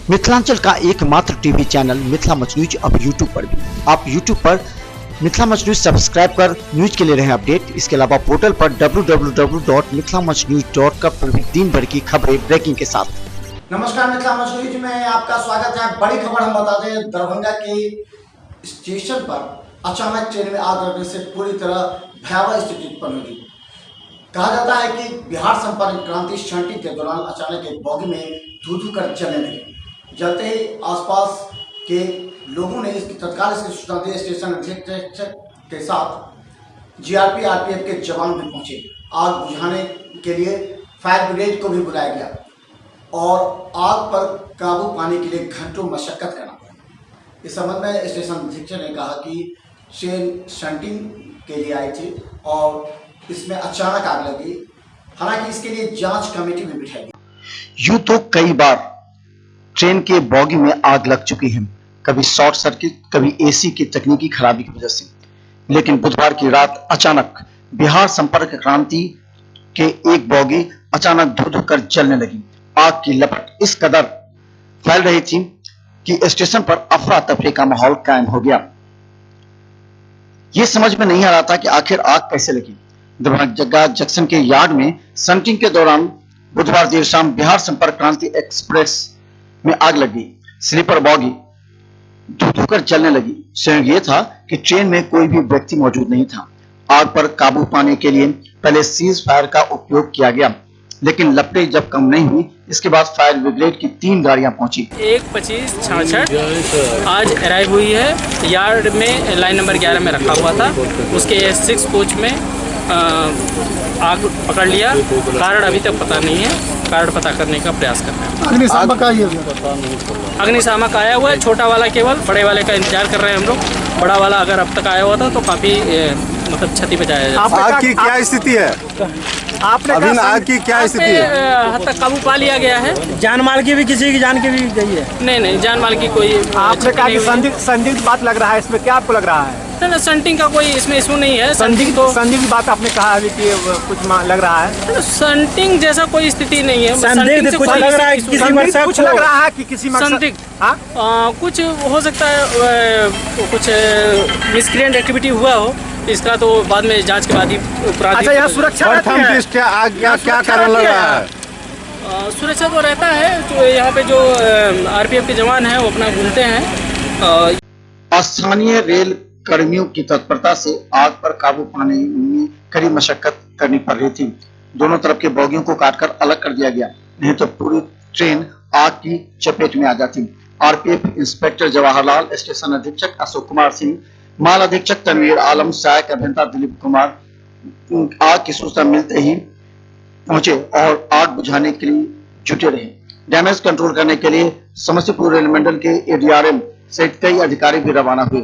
मिथिलांचल का एकमात्र TV channel Mithila much news अब यूट्यूब पर भी। आप यूट्यूब पर मिथिला मच न्यूज सब्सक्राइब कर न्यूज के लिए रहे अपडेट। इसके अलावा पोर्टल पर www.mithilamachnews.com पर भी दिन भर की खबरें ब्रेकिंग के साथ। नमस्कार, मिथिला मच न्यूज में आपका स्वागत है। बड़ी खबर हम बता दें, दरभंगा के स्टेशन पर अचानक ट्रेन में आग लगने से पूरी तरह भयावह स्थिति उत्पन्न हुई। कहा जाता है कि बिहार संपर्क क्रांति शंटिंग के दौरान अचानक एक बोगी में धू कर जलने लगे। जलते ही आसपास के लोगों ने तत्काल इसकी सूचना दी। स्टेशन अधीक्षक के साथ जीआरपी आरपीएफ के जवान भी पहुंचे। आग बुझाने के लिए फायर ब्रिगेड को भी बुलाया गया और आग पर काबू पाने के लिए घंटों मशक्कत करना पड़ा। इस संबंध में स्टेशन अधीक्षक ने कहा कि ट्रेन शंटिंग के लिए आई थी और इसमें अचानक आग लगी। हालांकि इसके लिए जांच कमेटी भी बिठाई गई। यूं तो कई बार ट्रेन के बोगी में आग लग चुकी है, कभी शॉर्ट सर्किट, कभी एसी की तकनीकी खराबी की वजह से। लेकिन बुधवार की रात अचानक बिहार संपर्क क्रांति के एक बोगी अचानक धू कर जलने लगी। आग की लपट इस कदर फैल रही थी कि स्टेशन पर अफरा तफरी का माहौल कायम हो गया। यह समझ में नहीं आ रहा था कि आखिर आग कैसे लगी। दरभंगा जंक्शन के यार्ड में शंटिंग के दौरान बुधवार देर शाम बिहार संपर्क क्रांति एक्सप्रेस में आग लगी। स्लीपर बोगी धू कर जलने लगी। संयोग यह था कि ट्रेन में कोई भी व्यक्ति मौजूद नहीं था। आग पर काबू पाने के लिए पहले सीज फायर का उपयोग किया गया, लेकिन लपटें जब कम नहीं हुई, इसके बाद फायर ब्रिगेड की 3 गाड़ियां पहुंची। 1:25:66 आज अराइव हुई है। यार्ड में लाइन नंबर 11 में रखा हुआ था। उसके 6 कोच में आग पकड़ लिया। कारण अभी तक पता नहीं है। कारण पता करने का प्रयास कर रहे हैं। अग्निशामक आया हुआ है। छोटा वाला केवल, बड़े वाले का इंतजार कर रहे हैं हम लोग। बड़ा वाला अगर अब तक आया हुआ था तो काफी मतलब क्षति बचाया जाए। आग की क्या स्थिति है? आपने अभी आग की क्या स्थिति है? हद तक काबू पा लिया गया है। जान माल की भी, किसी की जान की भी गई है? नहीं, जान माल की कोई। आपने कहा कि संदिग्ध बात लग रहा है, इसमें क्या आपको लग रहा है? शंटिंग का कोई इसमें इशू नहीं है। संदिग्ध बात आपने कहा अभी कि कुछ लग रहा है। शंटिंग जैसा कोई स्थिति नहीं है। संदिग्ध कुछ लग रहा है, कुछ लग रहा है कि किसी संदिग्ध कुछ हो सकता है, कुछ मिसक्रिएंट एक्टिविटी हुआ हो। इसका तो बाद में जांच के बाद ही। अच्छा, यहाँ सुरक्षा क्या कारण लग रहा है? सुरक्षा तो रहता है। तो यहाँ पे जो आरपीएफ के जवान हैं वो अपना घूमते हैं। स्थानीय रेल कर्मियों की तत्परता से आग पर काबू पाने में कड़ी मशक्कत करनी पड़ रही थी। दोनों तरफ के बोगियों को काटकर अलग कर दिया गया, नहीं तो पूरी ट्रेन आग की चपेट में आ जाती। आरपीएफ इंस्पेक्टर जवाहरलाल, स्टेशन अधीक्षक अशोक कुमार सिंह, माल अधीक्षक तनवीर आलम, सहायक अभियंता दिलीप कुमार आग की सूचना मिलते ही पहुंचे और आग बुझाने के लिए जुटे रहे। डैमेज कंट्रोल करने के लिए समस्तीपुर रेल मंडल के एडीआरएम सहित कई अधिकारी भी रवाना हुए।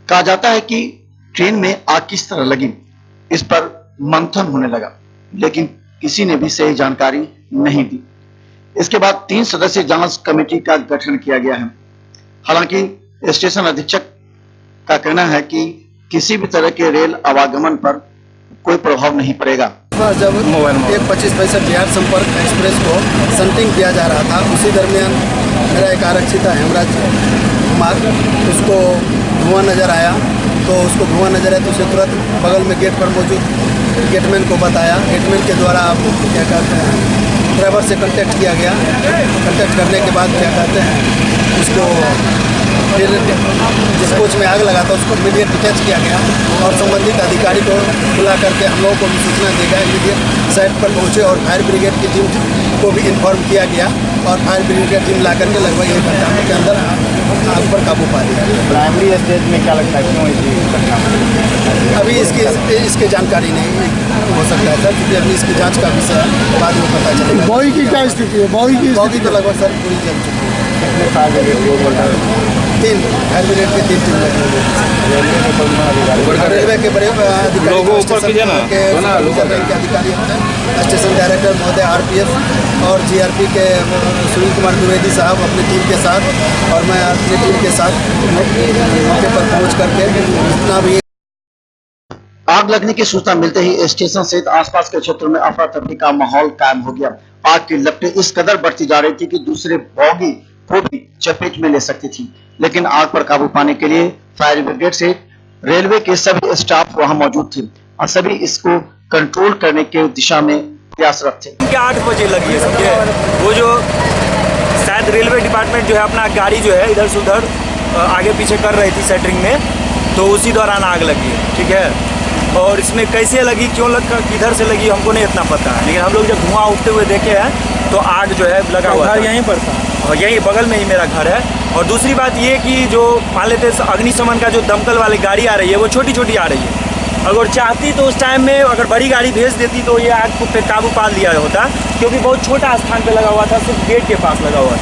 कहा जाता है कि ट्रेन में आग किस तरह लगी, इस पर मंथन होने लगा, लेकिन किसी ने भी सही जानकारी नहीं दी। इसके बाद 3 सदस्यीय जांच कमेटी का गठन किया गया है। हालांकि स्टेशन अधीक्षक का कहना है कि किसी भी तरह के रेल आवागमन पर कोई प्रभाव नहीं पड़ेगा। जब 1:25 बिहार संपर्क एक्सप्रेस को शंटिंग किया जा रहा था, उसी दरमियान मेरा एक आरक्षी था हेमराज कुमार, उसको धुआं नज़र आया। तो उसको धुआं नज़र आया तो उसे तुरंत बगल में गेट पर मौजूद गेटमैन को बताया। गेटमैन के द्वारा क्या कहते हैं, ड्राइवर से कांटेक्ट किया गया। कांटेक्ट करने के बाद क्या कहते हैं, उसको फिर जिस कोच में आग लगा था उसको इमीडिएट डिटैच किया गया और संबंधित अधिकारी को बुला करके हम लोगों को भी सूचना दी गई। इमीडिएट साइट पर पहुंचे और फायर ब्रिगेड की टीम को भी इन्फॉर्म किया गया और फायर ब्रिगेड टीम ला करके लगभग 1 घंटा के अंदर आग पर काबू पा लिया। प्राइमरी स्टेज में क्या लगता है, क्यों ऐसी घटना? अभी इसकी जानकारी नहीं हो सकता है सर, क्योंकि अभी इसकी जाँच का विषय बाद में पता चलेगा। बोगी की क्या स्थिति है? बोगी तो लगभग सर पूरी जल चुकी है। कितने साल के 3 फायर ब्रिगेड की 3 टीम लगी हुई है। रेलवे के बड़े अधिकारी, स्टेशन के अधिकारी होते हैं, स्टेशन डायरेक्टर महोदय, आरपीएफ और जीआरपी के सुनील कुमार द्विवेदी साहब अपनी टीम के साथ और मैं अपनी टीम के साथ मौके पर पहुंच करके जितना भी। आग लगने की सूचना मिलते ही स्टेशन सहित आसपास के क्षेत्रों में अफरा तफरी का माहौल कायम हो गया आग की लपटें इस कदर बढ़ती जा रही थी कि दूसरे बोगी को भी चपेट में ले सकती थी, लेकिन आग पर काबू पाने के लिए फायर ब्रिगेड से रेलवे के सभी स्टाफ वहां मौजूद थे और सभी इसको कंट्रोल करने के दिशा में प्रयासरत थे। 8 बजे लगी है, समझे। वो जो शायद रेलवे डिपार्टमेंट जो है अपना गाड़ी जो है इधर से उधर आगे पीछे कर रही थी सेंटरिंग में, तो उसी दौरान आग लगी है, ठीक है। और इसमें कैसे लगी, क्यों लगा, किधर से लगी हमको नहीं इतना पता है, लेकिन हम लोग जब धुआं उठते हुए देखे हैं तो आग जो है लगा हुआ है यहीं पर था, और यहीं बगल में ही मेरा घर है। और दूसरी बात ये कि जो मान लेते अग्निशमन का जो दमकल वाली गाड़ी आ रही है वो छोटी छोटी आ रही है, अगर चाहती तो उस टाइम में अगर बड़ी गाड़ी भेज देती तो ये आग को पे काबू पा लिया होता, क्योंकि बहुत छोटा स्थान पे लगा हुआ था, सिर्फ गेट के पास लगा हुआ था,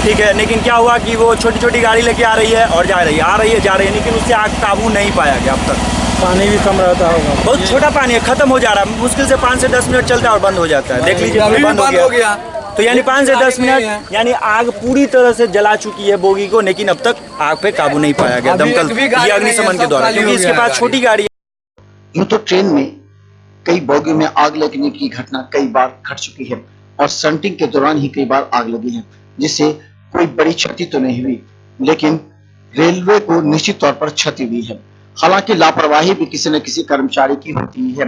ठीक है। लेकिन क्या हुआ कि वो छोटी छोटी गाड़ी लेके आ रही है और जा रही है, आ रही है जा रही है, लेकिन उससे आग काबू नहीं पाया गया अब तक। पानी भी कम रहता होगा, बहुत छोटा पानी है, खत्म हो जा रहा है, मुश्किल से 5 से 10 मिनट चलता है और बंद हो जाता है। देख लीजिए अभी बंद हो गया, तो यानी 5 से 10 मिनट, यानी आग पूरी तरह से जला चुकी है बोगी को, लेकिन अब तक आग पे काबू नहीं पाया गया दमकल या अग्निशमन के द्वारा, क्योंकि इसके पास छोटी गाड़ी है। यूं तो ट्रेन में कई बोगियों में आग लगने की घटना कई बार घट चुकी है और सन्टिंग के दौरान ही कई बार आग लगी है, जिससे कोई बड़ी क्षति तो नहीं हुई, लेकिन रेलवे को निश्चित तौर पर क्षति हुई है। हालांकि लापरवाही भी किसी न किसी कर्मचारी की होती है।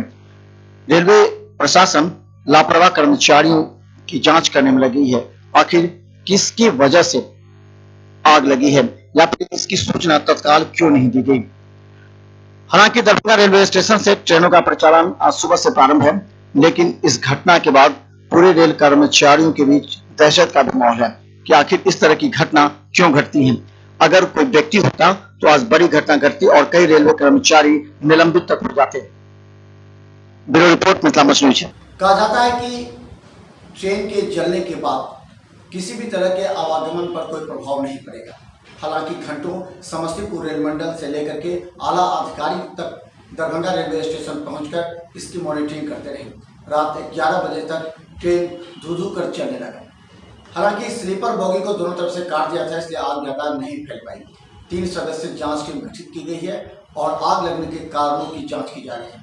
रेलवे प्रशासन लापरवाह कर्मचारियों की जांच करने में लगी है, आखिर किसकी वजह से आग लगी है या फिर इसकी सूचना तत्काल क्यों नहीं दी गई। हालांकि दरभंगा रेलवे स्टेशन से ट्रेनों का परिचालन आज सुबह से प्रारंभ है, लेकिन इस घटना के बाद पूरे रेल कर्मचारियों के बीच दहशत का भी माहौल है कि आखिर इस तरह की घटना क्यों घटती है। अगर कोई व्यक्ति होता तो आज बड़ी घटना घटती और कई रेलवे कर्मचारी निलंबित तक हो जाते। Bureau report, Mithila much news. कहा जाता है कि ट्रेन के जलने के बाद किसी भी तरह के आवागमन पर कोई प्रभाव नहीं पड़ेगा। हालांकि घंटों समस्तीपुर रेल मंडल से लेकर के आला अधिकारी तक दरभंगा रेलवे स्टेशन पहुंचकर इसकी मॉनिटरिंग करते रहे। रात 11 बजे तक ट्रेन धू कर चलने लगा। हालांकि स्लीपर बोगी को दोनों तरफ से काट दिया था, इसलिए आग ज्यादा नहीं फैल पाई। 3 सदस्यीय जांच टीम गठित की गई है और आग लगने के कारणों की जांच की जा रही है।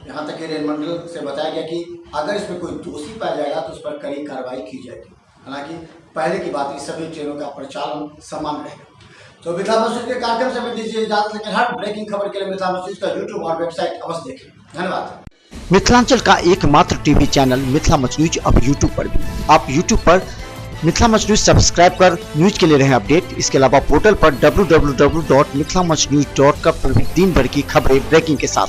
यहाँ तक कि रेल मंडल से बताया गया कि अगर इसमें कोई दोषी पाया जाएगा तो उस पर कड़ी कार्रवाई की जाएगी। हालांकि पहले की बात, इस सभी ट्रेनों का परिचालन सामान्य रहेगा। तो मिथिला मच न्यूज के कार्यक्रम से मैं दीजिए इजाजत, लेकिन हर ब्रेकिंग खबर के लिए मिथिला मच न्यूज का यूट्यूब और वेबसाइट अवश्य देखें। धन्यवाद। मिथिलांचल का एकमात्र TV channel Mithila much news अब यूट्यूब पर भी। आप यूट्यूब पर मिथिला मच न्यूज सब्सक्राइब कर न्यूज के लिए रहे अपडेट। इसके अलावा पोर्टल पर www.mithilamachnews.com पर भी दिन भर की खबरें ब्रेकिंग के साथ